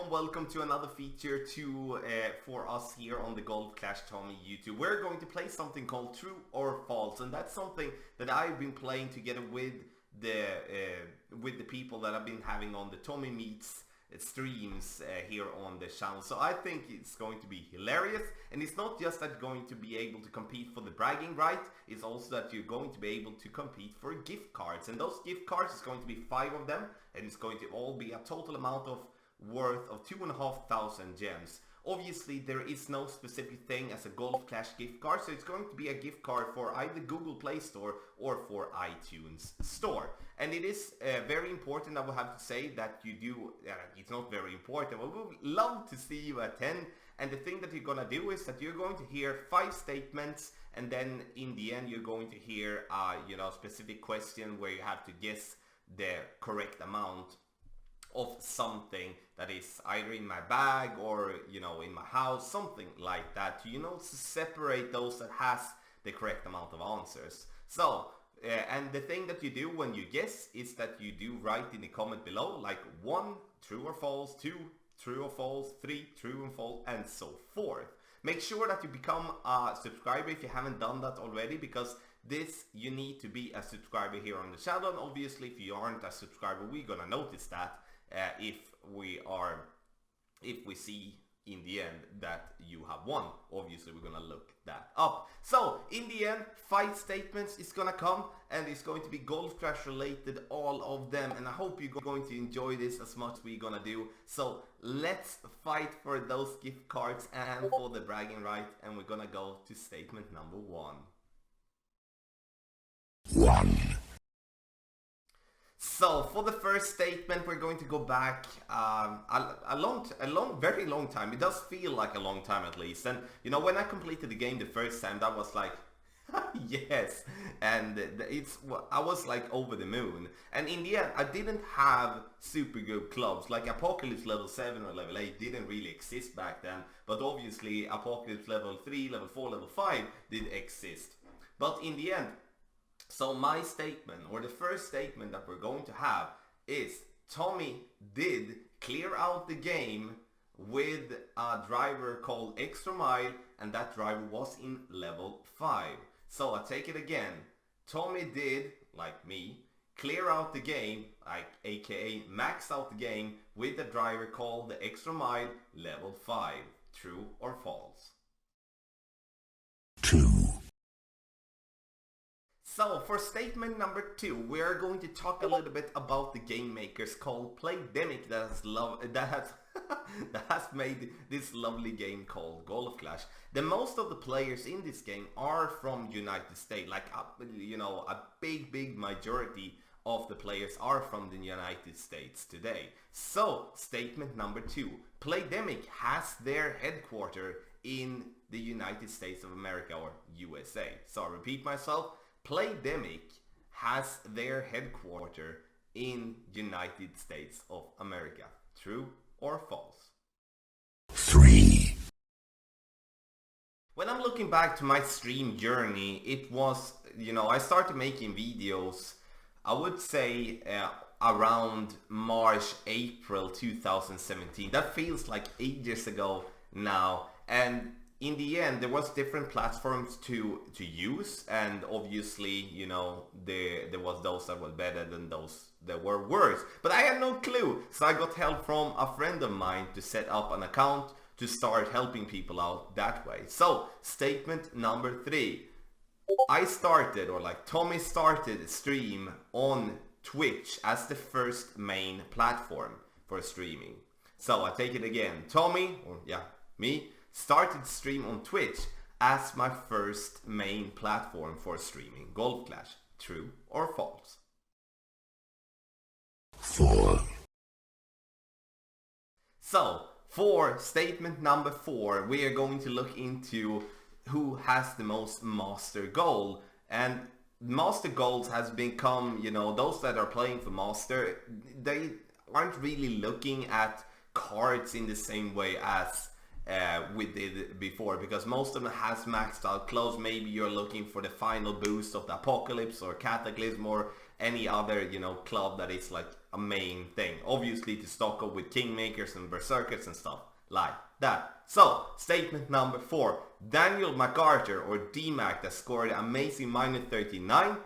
welcome to another feature for us here on the Golf Clash Tommy YouTube. We're going to play something called True or False, and that's something that I've been playing together with the people that I've been having on the Tommy Meets streams here on the channel. So I think it's going to be hilarious, and it's not just that you're going to be able to compete for the bragging right, it's also that you're going to be able to compete for gift cards, and those gift cards is going to be 5 of them, and it's going to all be a total amount of worth of 2,500 gems. Obviously there is no specific thing as a Golf Clash gift card, so it's going to be a gift card for either Google Play Store or for iTunes Store. And it is very important, I will have to say, that you do, it's not very important, but we would love to see you attend. And the thing that you're gonna do is that you're going to hear 5 statements, and then in the end you're going to hear a specific question where you have to guess the correct amount of something that is either in my bag or in my house, something like that, to separate those that has the correct amount of answers. So and the thing that you do when you guess is that you do write in the comment below, like 1 true or false, 2 true or false, 3 true and false, and so forth. Make sure that you become a subscriber if you haven't done that already, because you need to be a subscriber here on the channel. And obviously if you aren't a subscriber, we're gonna notice that if we see in the end that you have won. Obviously we're gonna look that up. So in the end, 5 statements is gonna come, and it's going to be Golf Clash related, all of them, and I hope you're going to enjoy this as much as we're gonna do. So let's fight for those gift cards and for the bragging right, and we're gonna go to statement number 1. So for the first statement, we're going to go back very long time. It does feel like a long time at least. And when I completed the game the first time, that was like, yes. And I was like over the moon. And in the end, I didn't have super good clubs. Like Apocalypse level 7 or level 8 didn't really exist back then. But obviously Apocalypse level 3, level 4, level 5 did exist. But in the end, so my statement, or the first statement that we're going to have, is Tommy did clear out the game with a driver called Extra Mile, and that driver was in level 5. So I take it again. Tommy did, like me, clear out the game, aka max out the game, with a driver called the Extra Mile, level 5. True or false? True. So for statement number 2, we are going to talk a little bit about the game makers called PLAYDEMIC that has made this lovely game called Golf Clash. The most of the players in this game are from United States, like a big majority of the players are from the United States today. So statement number 2, PLAYDEMIC has their headquarters in the United States of America, or USA. So I repeat myself. PLAYDEMIC has their headquarters in United States of America. True or false? 3. When I'm looking back to my stream journey, it was, I started making videos, I would say around March, April 2017. That feels like ages ago now. And in the end, there was different platforms to use, and obviously, there was those that were better than those that were worse. But I had no clue, so I got help from a friend of mine to set up an account to start helping people out that way. So, statement number 3. Tommy started a stream on Twitch as the first main platform for streaming. So I take it again. Tommy, me, started stream on Twitch as my first main platform for streaming Golf Clash. True or false? 4. So for statement number 4, we are going to look into who has the most master gold. And master goals has become, those that are playing for master, they aren't really looking at cards in the same way as we did before, because most of them has maxed out close. Maybe you're looking for the final boost of the Apocalypse or Cataclysm or any other, you know, club that is like a main thing. Obviously to stock up with Kingmakers and Berserkers and stuff like that. So, statement number 4. Daniel MacArthur, or DMAC, that scored an amazing -39,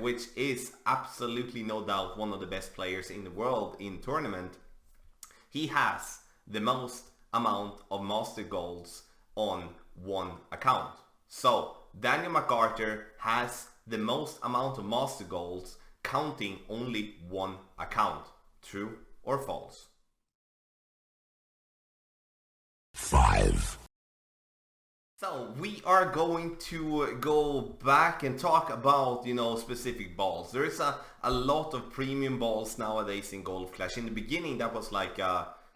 which is absolutely no doubt one of the best players in the world in tournament. He has the most amount of master goals on one account. So, Daniel MacArthur has the most amount of master goals counting only one account. True or false? 5. So we are going to go back and talk about, you know, specific balls. There is a lot of premium balls nowadays in Golf Clash. In the beginning that was like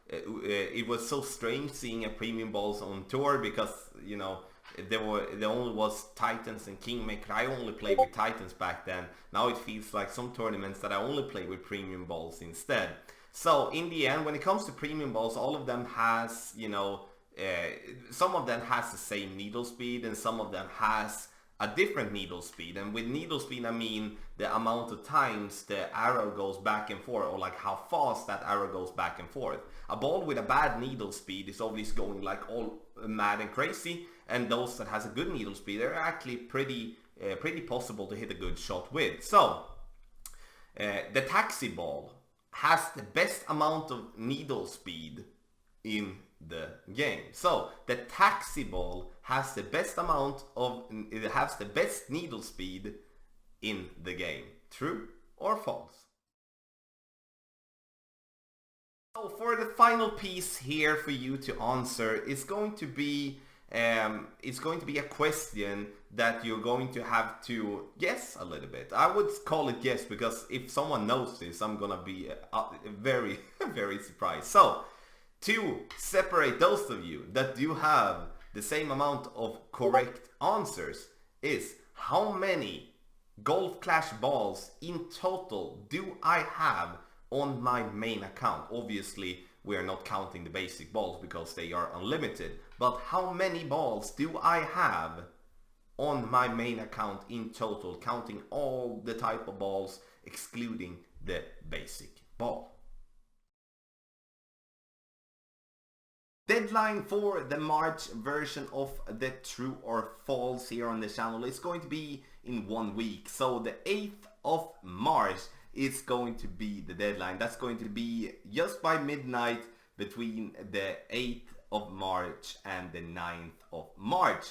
it was so strange seeing a premium balls on tour, because, you know, there only was Titans and Kingmaker. I only played with Titans back then. Now it feels like some tournaments that I only play with premium balls instead. So in the end, when it comes to premium balls, all of them has, you know, some of them has the same needle speed and some of them has a different needle speed. And with needle speed I mean the amount of times the arrow goes back and forth, or like how fast that arrow goes back and forth. A ball with a bad needle speed is obviously going like all mad and crazy, and those that has a good needle speed are actually pretty possible to hit a good shot with. So the taxi ball has the best amount of needle speed in the game. So the taxi ball has the best amount of, it has the best needle speed in the game. True or false? So for the final piece here for you to answer, it's going to be a question that you're going to have to guess a little bit. I would call it guess, because if someone knows this, I'm gonna be very very surprised. So to separate those of you that do have the same amount of correct answers is, how many Golf Clash balls in total do I have on my main account? Obviously we are not counting the basic balls because they are unlimited, but how many balls do I have on my main account in total, counting all the type of balls excluding the basic ball? Deadline for the March version of the True or False here on the channel is going to be in 1 week. So the 8th of March is going to be the deadline. That's going to be just by midnight between the 8th of March and the 9th of March.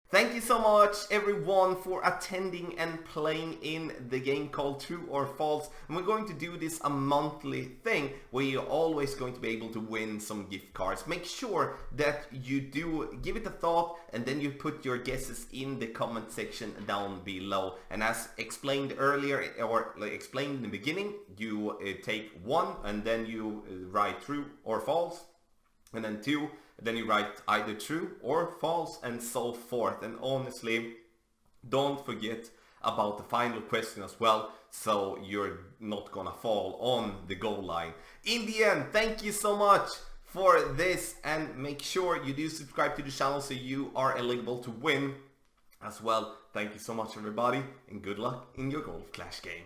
Thank you so much everyone for attending and playing in the game called True or False. And we're going to do this a monthly thing where you're always going to be able to win some gift cards. Make sure that you do give it a thought, and then you put your guesses in the comment section down below. And as explained earlier, or like explained in the beginning, you take 1 and then you write True or False, and then 2, then you write either true or false, and so forth. And honestly, don't forget about the final question as well, so you're not gonna fall on the goal line. In the end, thank you so much for this, and make sure you do subscribe to the channel so you are eligible to win as well. Thank you so much everybody, and good luck in your Golf Clash game.